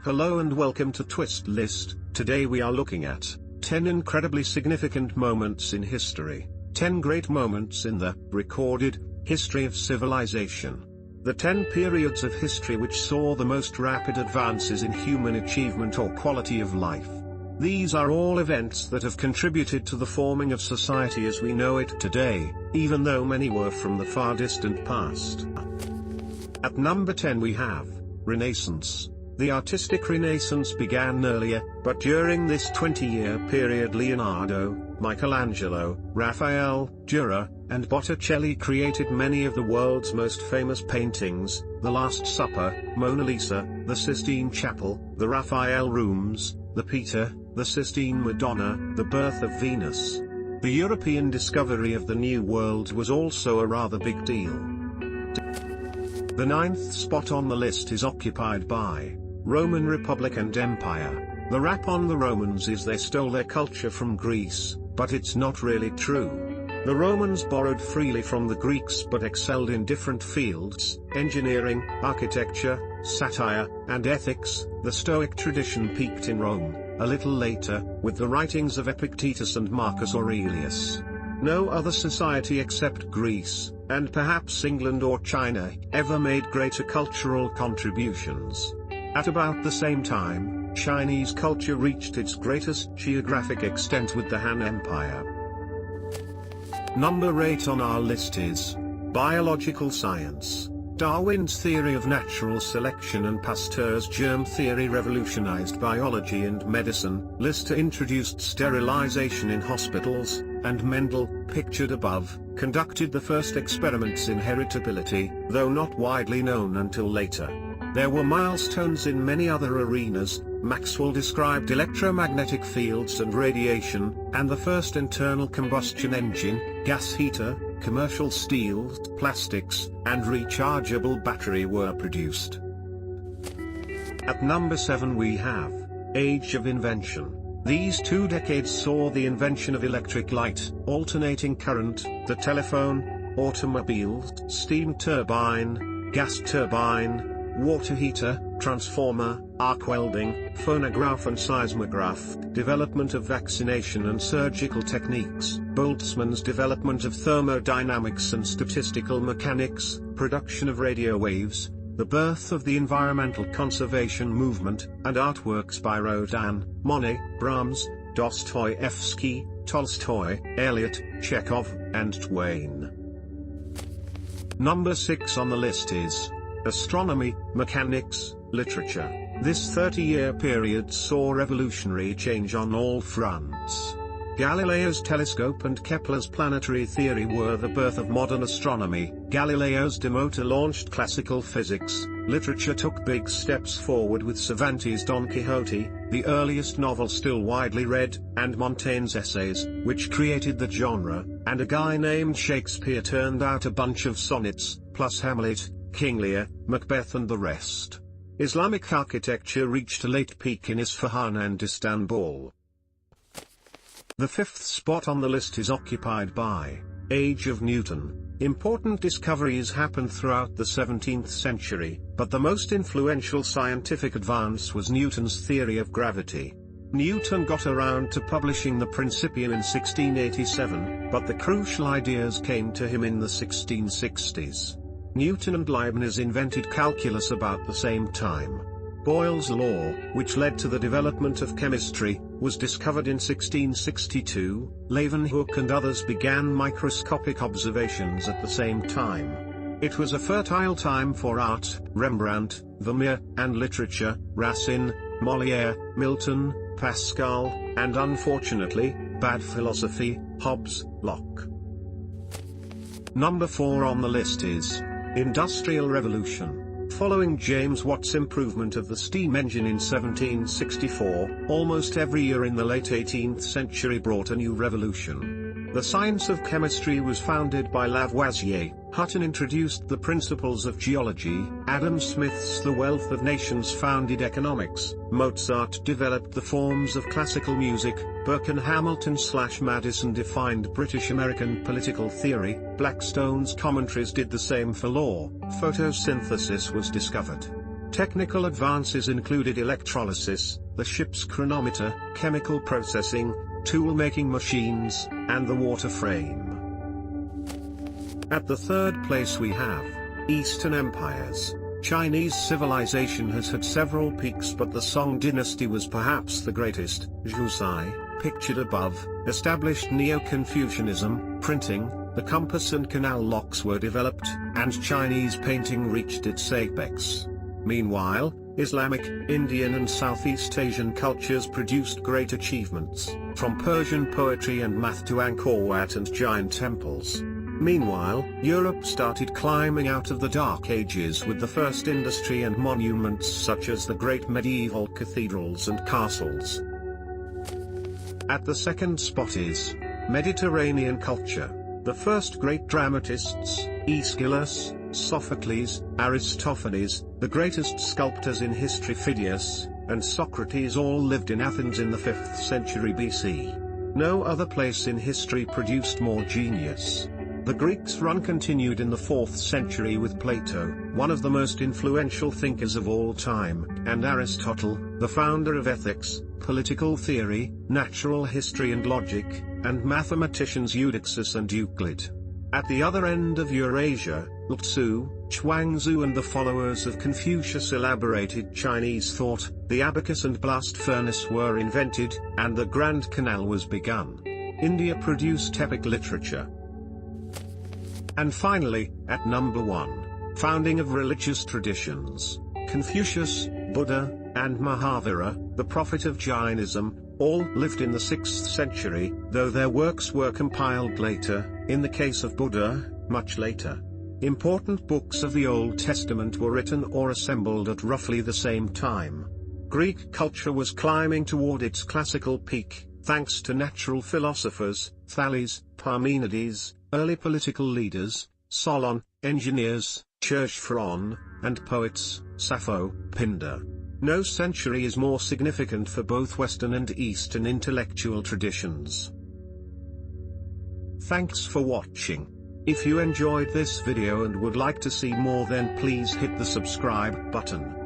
Hello and welcome to Twist List. Today we are looking at 10 incredibly significant moments in history. 10 great moments in the recorded history of civilization. The 10 periods of history which saw the most rapid advances in human achievement or quality of life. These are all events that have contributed to the forming of society as we know it today, even though many were from the far distant past. At number 10 we have Renaissance. The artistic Renaissance began earlier, but during this 20-year period Leonardo, Michelangelo, Raphael, Durer, and Botticelli created many of the world's most famous paintings: The Last Supper, Mona Lisa, the Sistine Chapel, the Raphael Rooms, the Peter, the Sistine Madonna, the Birth of Venus. The European discovery of the New World was also a rather big deal. The 9th spot on the list is occupied by Roman Republic and Empire. The rap on the Romans is they stole their culture from Greece, but it's not really true. The Romans borrowed freely from the Greeks but excelled in different fields: engineering, architecture, satire, and ethics. The Stoic tradition peaked in Rome a little later, with the writings of Epictetus and Marcus Aurelius. No other society except Greece, and perhaps England or China, ever made greater cultural contributions. At about the same time, Chinese culture reached its greatest geographic extent with the Han Empire. Number 8 on our list is biological science. Darwin's theory of natural selection and Pasteur's germ theory revolutionized biology and medicine. Lister introduced sterilization in hospitals, and Mendel, pictured above, conducted the first experiments in heritability, though not widely known until later. There were milestones in many other arenas. Maxwell described electromagnetic fields and radiation, and the first internal combustion engine, gas heater, commercial steels, plastics, and rechargeable battery were produced. At number 7 we have Age of Invention. These 2 decades saw the invention of electric light, alternating current, the telephone, automobiles, steam turbine, gas turbine, water heater, transformer, arc welding, phonograph and seismograph, development of vaccination and surgical techniques, Boltzmann's development of thermodynamics and statistical mechanics, production of radio waves, the birth of the environmental conservation movement, and artworks by Rodin, Monet, Brahms, Dostoevsky, Tolstoy, Eliot, Chekhov, and Twain. Number 6 on the list is Astronomy, Mechanics, Literature. This 30-year period saw revolutionary change on all fronts. Galileo's telescope and Kepler's planetary theory were the birth of modern astronomy. Galileo's demoter launched classical physics. Literature took big steps forward with Cervantes' Don Quixote, the earliest novel still widely read, and Montaigne's essays, which created the genre, and a guy named Shakespeare turned out a bunch of sonnets, plus Hamlet, King Lear, Macbeth and the rest. Islamic architecture reached a late peak in Isfahan and Istanbul. The 5th spot on the list is occupied by Age of Newton. Important discoveries happened throughout the 17th century, but the most influential scientific advance was Newton's theory of gravity. Newton got around to publishing the Principia in 1687, but the crucial ideas came to him in the 1660s. Newton and Leibniz invented calculus about the same time. Boyle's law, which led to the development of chemistry, was discovered in 1662. Leeuwenhoek and others began microscopic observations at the same time. It was a fertile time for art: Rembrandt, Vermeer, and literature: Racine, Molière, Milton, Pascal, and unfortunately, bad philosophy: Hobbes, Locke. Number 4 on the list is Industrial Revolution. Following James Watt's improvement of the steam engine in 1764, almost every year in the late 18th century brought a new revolution. The science of chemistry was founded by Lavoisier. Hutton introduced the principles of geology. Adam Smith's The Wealth of Nations founded economics. Mozart developed the forms of classical music. Burke and Hamilton/Madison defined British-American political theory. Blackstone's commentaries did the same for law. Photosynthesis was discovered. Technical advances included electrolysis, the ship's chronometer, chemical processing, tool-making machines, and the water frame. At the third place we have Eastern empires. Chinese civilization has had several peaks, but the Song dynasty was perhaps the greatest. Zhuzai, pictured above, established Neo-Confucianism, printing, the compass and canal locks were developed, and Chinese painting reached its apex. Meanwhile, Islamic, Indian and Southeast Asian cultures produced great achievements, from Persian poetry and math to Angkor Wat and giant temples. Meanwhile, Europe started climbing out of the Dark Ages with the first industry and monuments such as the great medieval cathedrals and castles. At the second spot is Mediterranean culture. The first great dramatists, Aeschylus, Sophocles, Aristophanes, the greatest sculptors in history Phidias, and Socrates all lived in Athens in the 5th century BC. No other place in history produced more genius. The Greeks' run continued in the 4th century with Plato, one of the most influential thinkers of all time, and Aristotle, the founder of ethics, political theory, natural history and logic, and mathematicians Eudoxus and Euclid. At the other end of Eurasia, Lao Tzu, Chuangzi and the followers of Confucius elaborated Chinese thought, the abacus and blast furnace were invented, and the Grand Canal was begun. India produced epic literature. And finally, at number 1, founding of religious traditions. Confucius, Buddha, and Mahavira, the prophet of Jainism, all lived in the 6th century, though their works were compiled later, in the case of Buddha, much later. Important books of the Old Testament were written or assembled at roughly the same time. Greek culture was climbing toward its classical peak, thanks to natural philosophers, Thales, Parmenides, early political leaders, Solon, engineers, Cherchefron, and poets, Sappho, Pindar. No century is more significant for both Western and Eastern intellectual traditions. Thanks for watching. If you enjoyed this video and would like to see more, then please hit the subscribe button.